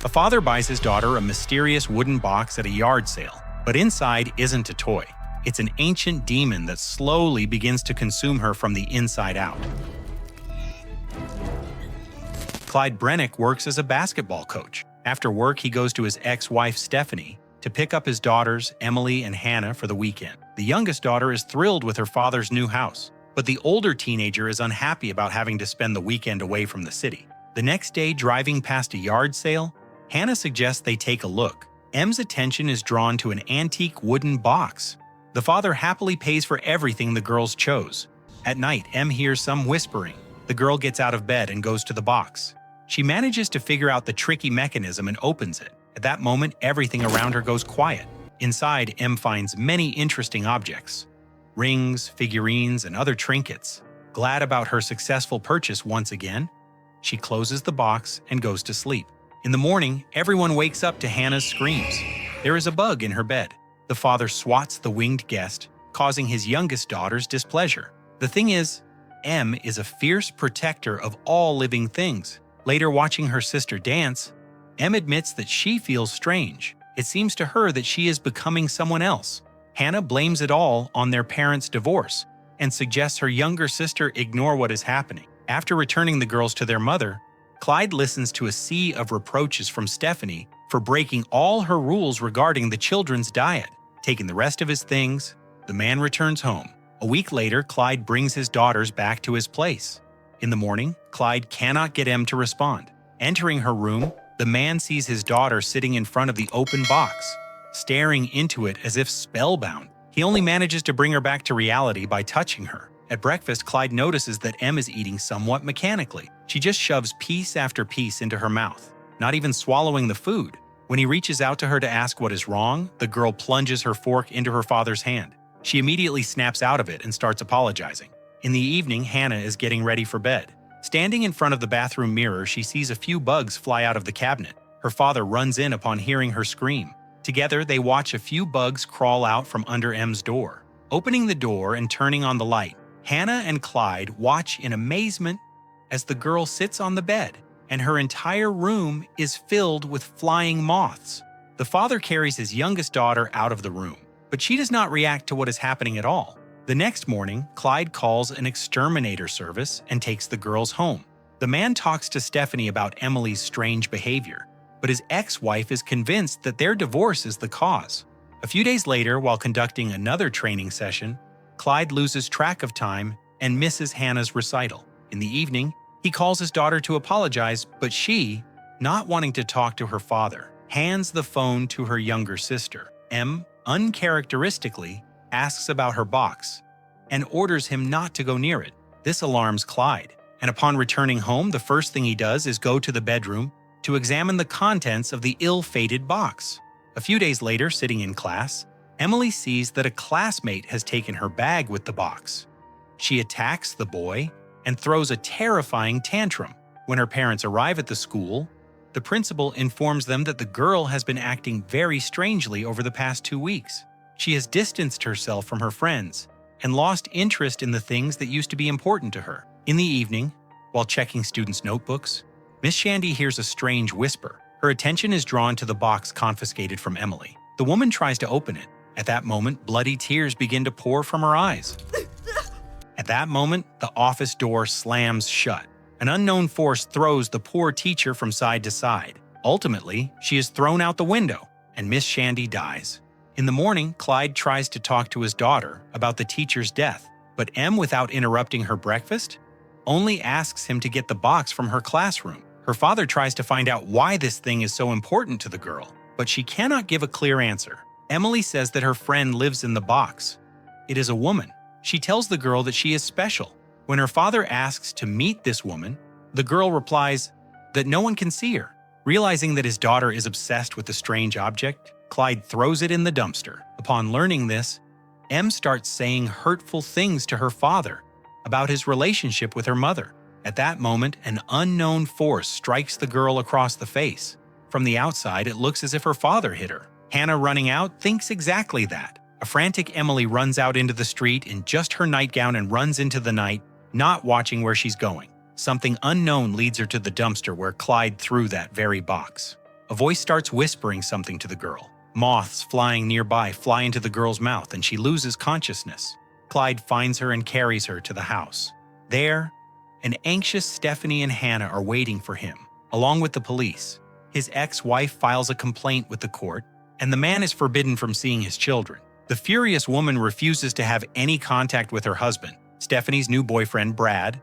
A father buys his daughter a mysterious wooden box at a yard sale, but inside isn't a toy. It's an ancient demon that slowly begins to consume her from the inside out. Clyde Brennick works as a basketball coach. After work, he goes to his ex-wife Stephanie to pick up his daughters, Emily and Hannah, for the weekend. The youngest daughter is thrilled with her father's new house, but the older teenager is unhappy about having to spend the weekend away from the city. The next day, driving past a yard sale, Hannah suggests they take a look. Em's attention is drawn to an antique wooden box. The father happily pays for everything the girls chose. At night, Em hears some whispering. The girl gets out of bed and goes to the box. She manages to figure out the tricky mechanism and opens it. At that moment, everything around her goes quiet. Inside, Em finds many interesting objects: rings, figurines, and other trinkets. Glad about her successful purchase once again, she closes the box and goes to sleep. In the morning, everyone wakes up to Hannah's screams. There is a bug in her bed. The father swats the winged guest, causing his youngest daughter's displeasure. The thing is, Em is a fierce protector of all living things. Later, watching her sister dance, Em admits that she feels strange. It seems to her that she is becoming someone else. Hannah blames it all on their parents' divorce and suggests her younger sister ignore what is happening. After returning the girls to their mother, Clyde listens to a sea of reproaches from Stephanie for breaking all her rules regarding the children's diet. Taking the rest of his things, the man returns home. A week later, Clyde brings his daughters back to his place. In the morning, Clyde cannot get Em to respond. Entering her room, the man sees his daughter sitting in front of the open box, staring into it as if spellbound. He only manages to bring her back to reality by touching her. At breakfast, Clyde notices that Em is eating somewhat mechanically. She just shoves piece after piece into her mouth, not even swallowing the food. When he reaches out to her to ask what is wrong, the girl plunges her fork into her father's hand. She immediately snaps out of it and starts apologizing. In the evening, Hannah is getting ready for bed. Standing in front of the bathroom mirror, she sees a few bugs fly out of the cabinet. Her father runs in upon hearing her scream. Together, they watch a few bugs crawl out from under Em's door. Opening the door and turning on the light, Hannah and Clyde watch in amazement as the girl sits on the bed, and her entire room is filled with flying moths. The father carries his youngest daughter out of the room, but she does not react to what is happening at all. The next morning, Clyde calls an exterminator service and takes the girls home. The man talks to Stephanie about Emily's strange behavior, but his ex-wife is convinced that their divorce is the cause. A few days later, while conducting another training session, Clyde loses track of time and misses Hannah's recital. In the evening, he calls his daughter to apologize, but she, not wanting to talk to her father, hands the phone to her younger sister. Em, uncharacteristically, asks about her box and orders him not to go near it. This alarms Clyde, and upon returning home, the first thing he does is go to the bedroom to examine the contents of the ill-fated box. A few days later, sitting in class, Emily sees that a classmate has taken her bag with the box. She attacks the boy and throws a terrifying tantrum. When her parents arrive at the school, the principal informs them that the girl has been acting very strangely over the past 2 weeks. She has distanced herself from her friends and lost interest in the things that used to be important to her. In the evening, while checking students' notebooks, Miss Shandy hears a strange whisper. Her attention is drawn to the box confiscated from Emily. The woman tries to open it. At that moment, bloody tears begin to pour from her eyes. At that moment, the office door slams shut. An unknown force throws the poor teacher from side to side. Ultimately, she is thrown out the window, and Miss Shandy dies. In the morning, Clyde tries to talk to his daughter about the teacher's death, but Em, without interrupting her breakfast, only asks him to get the box from her classroom. Her father tries to find out why this thing is so important to the girl, but she cannot give a clear answer. Emily says that her friend lives in the box. It is a woman. She tells the girl that she is special. When her father asks to meet this woman, the girl replies that no one can see her. Realizing that his daughter is obsessed with the strange object, Clyde throws it in the dumpster. Upon learning this, Em starts saying hurtful things to her father about his relationship with her mother. At that moment, an unknown force strikes the girl across the face. From the outside, it looks as if her father hit her. Hannah, running out, thinks exactly that. A frantic Emily runs out into the street in just her nightgown and runs into the night, not watching where she's going. Something unknown leads her to the dumpster where Clyde threw that very box. A voice starts whispering something to the girl. Moths flying nearby fly into the girl's mouth and she loses consciousness. Clyde finds her and carries her to the house. There, an anxious Stephanie and Hannah are waiting for him, along with the police. His ex-wife files a complaint with the court, and the man is forbidden from seeing his children. The furious woman refuses to have any contact with her husband. Stephanie's new boyfriend, Brad,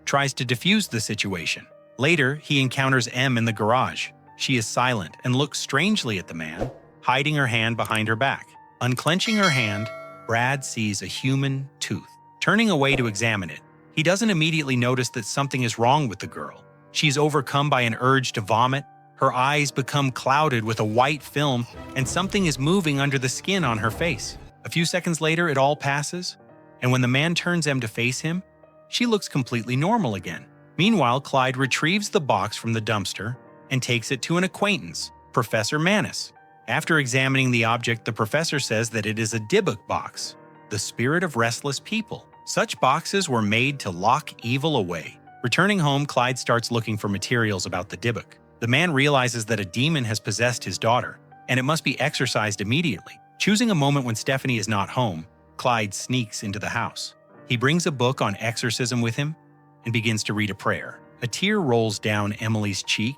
tries to defuse the situation. Later, he encounters Em in the garage. She is silent and looks strangely at the man, hiding her hand behind her back. Unclenching her hand, Brad sees a human tooth. Turning away to examine it, he doesn't immediately notice that something is wrong with the girl. She's overcome by an urge to vomit. Her eyes become clouded with a white film, and something is moving under the skin on her face. A few seconds later, it all passes, and when the man turns Em to face him, she looks completely normal again. Meanwhile, Clyde retrieves the box from the dumpster and takes it to an acquaintance, Professor Manus. After examining the object, the professor says that it is a dybbuk box, the spirit of restless people. Such boxes were made to lock evil away. Returning home, Clyde starts looking for materials about the dybbuk. The man realizes that a demon has possessed his daughter, and it must be exorcised immediately. Choosing a moment when Stephanie is not home, Clyde sneaks into the house. He brings a book on exorcism with him and begins to read a prayer. A tear rolls down Emily's cheek,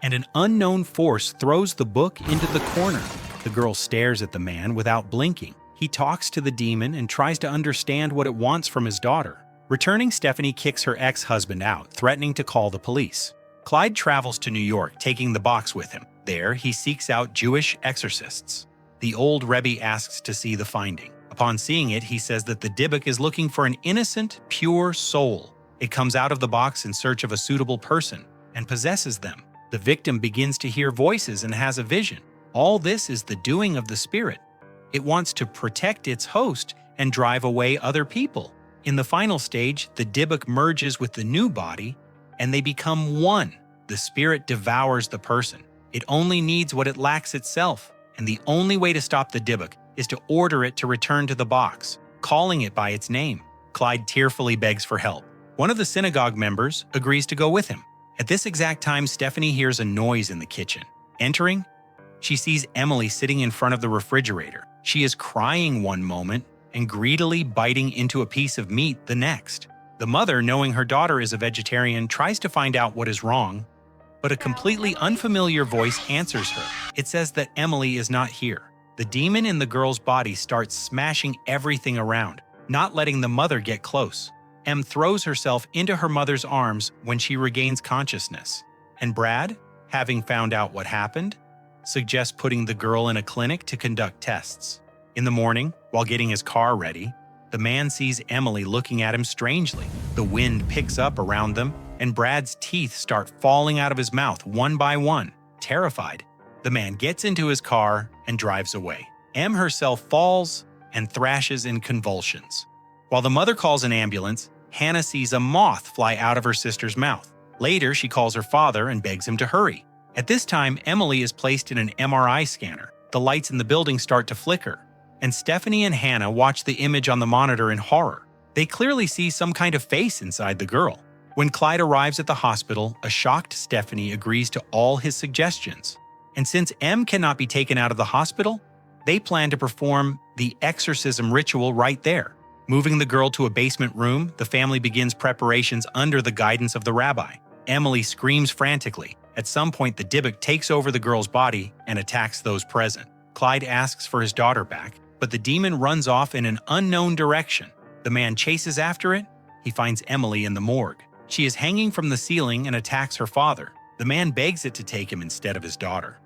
and an unknown force throws the book into the corner. The girl stares at the man without blinking. He talks to the demon and tries to understand what it wants from his daughter. Returning, Stephanie kicks her ex-husband out, threatening to call the police. Clyde travels to New York, taking the box with him. There, he seeks out Jewish exorcists. The old Rebbe asks to see the finding. Upon seeing it, he says that the dybbuk is looking for an innocent, pure soul. It comes out of the box in search of a suitable person and possesses them. The victim begins to hear voices and has a vision. All this is the doing of the spirit. It wants to protect its host and drive away other people. In the final stage, the dybbuk merges with the new body, and they become one. The spirit devours the person. It only needs what it lacks itself, and the only way to stop the dybbuk is to order it to return to the box, calling it by its name. Clyde tearfully begs for help. One of the synagogue members agrees to go with him. At this exact time, Stephanie hears a noise in the kitchen. Entering, she sees Emily sitting in front of the refrigerator. She is crying one moment and greedily biting into a piece of meat the next. The mother, knowing her daughter is a vegetarian, tries to find out what is wrong, but a completely unfamiliar voice answers her. It says that Emily is not here. The demon in the girl's body starts smashing everything around, not letting the mother get close. Em throws herself into her mother's arms when she regains consciousness. And Brad, having found out what happened, suggests putting the girl in a clinic to conduct tests. In the morning, while getting his car ready, the man sees Emily looking at him strangely. The wind picks up around them, and Brad's teeth start falling out of his mouth one by one. Terrified, the man gets into his car and drives away. Em herself falls and thrashes in convulsions. While the mother calls an ambulance, Hannah sees a moth fly out of her sister's mouth. Later, she calls her father and begs him to hurry. At this time, Emily is placed in an MRI scanner. The lights in the building start to flicker, and Stephanie and Hannah watch the image on the monitor in horror. They clearly see some kind of face inside the girl. When Clyde arrives at the hospital, a shocked Stephanie agrees to all his suggestions. And since Em cannot be taken out of the hospital, they plan to perform the exorcism ritual right there. Moving the girl to a basement room, the family begins preparations under the guidance of the rabbi. Emily screams frantically. At some point, the dybbuk takes over the girl's body and attacks those present. Clyde asks for his daughter back, but the demon runs off in an unknown direction. The man chases after it. He finds Emily in the morgue. She is hanging from the ceiling and attacks her father. The man begs it to take him instead of his daughter.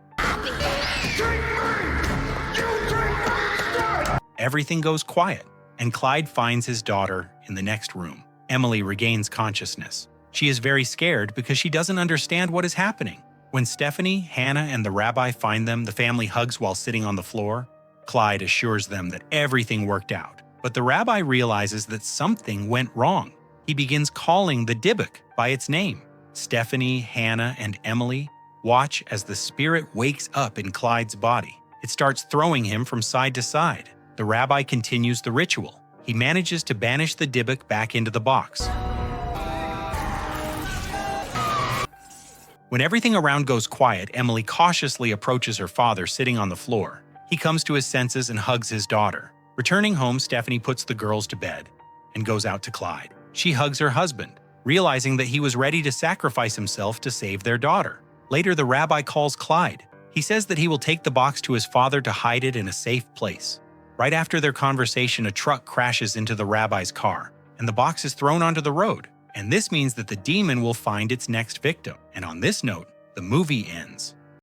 Everything goes quiet, and Clyde finds his daughter in the next room. Emily regains consciousness. She is very scared because she doesn't understand what is happening. When Stephanie, Hannah, and the rabbi find them, the family hugs while sitting on the floor. Clyde assures them that everything worked out, but the rabbi realizes that something went wrong. He begins calling the dybbuk by its name. Stephanie, Hannah, and Emily watch as the spirit wakes up in Clyde's body. It starts throwing him from side to side. The rabbi continues the ritual. He manages to banish the dybbuk back into the box. When everything around goes quiet, Emily cautiously approaches her father sitting on the floor. He comes to his senses and hugs his daughter. Returning home, Stephanie puts the girls to bed and goes out to Clyde. She hugs her husband, realizing that he was ready to sacrifice himself to save their daughter. Later, the rabbi calls Clyde. He says that he will take the box to his father to hide it in a safe place. Right after their conversation, a truck crashes into the rabbi's car, and the box is thrown onto the road. And this means that the demon will find its next victim. And on this note, the movie ends.